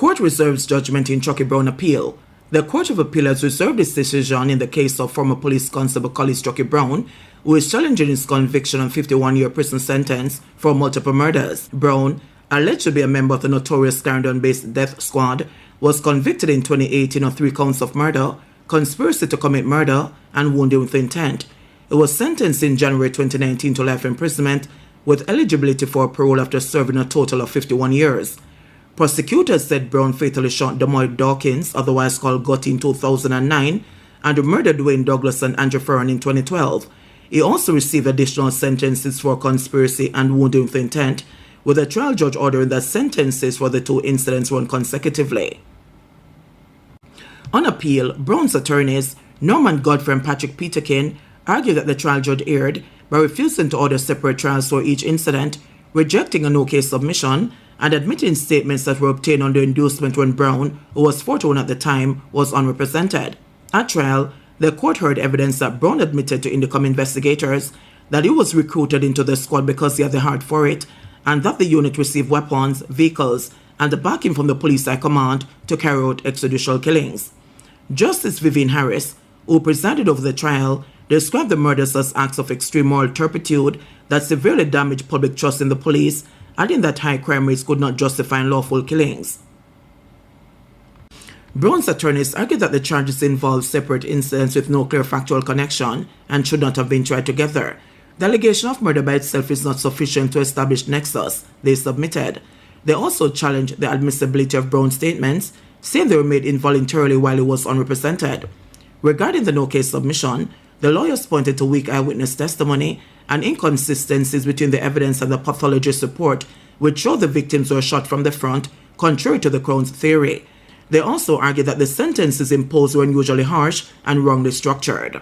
Court reserves judgment in Chucky Brown appeal. The Court of Appeal has reserved its decision in the case of former police constable Collis Chucky Brown, who is challenging his conviction and 51-year prison sentence for multiple murders. Brown, alleged to be a member of the notorious Clarendon-based Death Squad, was convicted in 2018 of 3 counts of murder, conspiracy to commit murder, and wounding with intent. He was sentenced in January 2019 to life imprisonment with eligibility for parole after serving a total of 51 years. Prosecutors said Brown fatally shot Demoy Dawkins, otherwise called Gotti, in 2009 and murdered Dwayne Douglas and Andrew Ferron in 2012. He also received additional sentences for conspiracy and wounding with intent, with a trial judge ordering that sentences for the 2 incidents run consecutively. On appeal, Brown's attorneys, Norman Godfrey and Patrick Peterkin, argued that the trial judge erred by refusing to order separate trials for each incident, rejecting a no-case submission, and admitting statements that were obtained under inducement when Brown, who was 41 at the time, was unrepresented. At trial, the court heard evidence that Brown admitted to Indicom investigators that he was recruited into the squad because he had the heart for it, and that the unit received weapons, vehicles, and the backing from the police high command to carry out extrajudicial killings. Justice Vivian Harris, who presided over the trial, described the murders as acts of extreme moral turpitude that severely damaged public trust in the police, adding that high crime rates could not justify unlawful killings. Brown's attorneys argued that the charges involved separate incidents with no clear factual connection and should not have been tried together. The allegation of murder by itself is not sufficient to establish nexus, they submitted. They also challenged the admissibility of Brown's statements, saying they were made involuntarily while he was unrepresented. Regarding the no-case submission, the lawyers pointed to weak eyewitness testimony and inconsistencies between the evidence and the pathologist's report, which showed the victims were shot from the front, contrary to the Crown's theory. They also argued that the sentences imposed were unusually harsh and wrongly structured.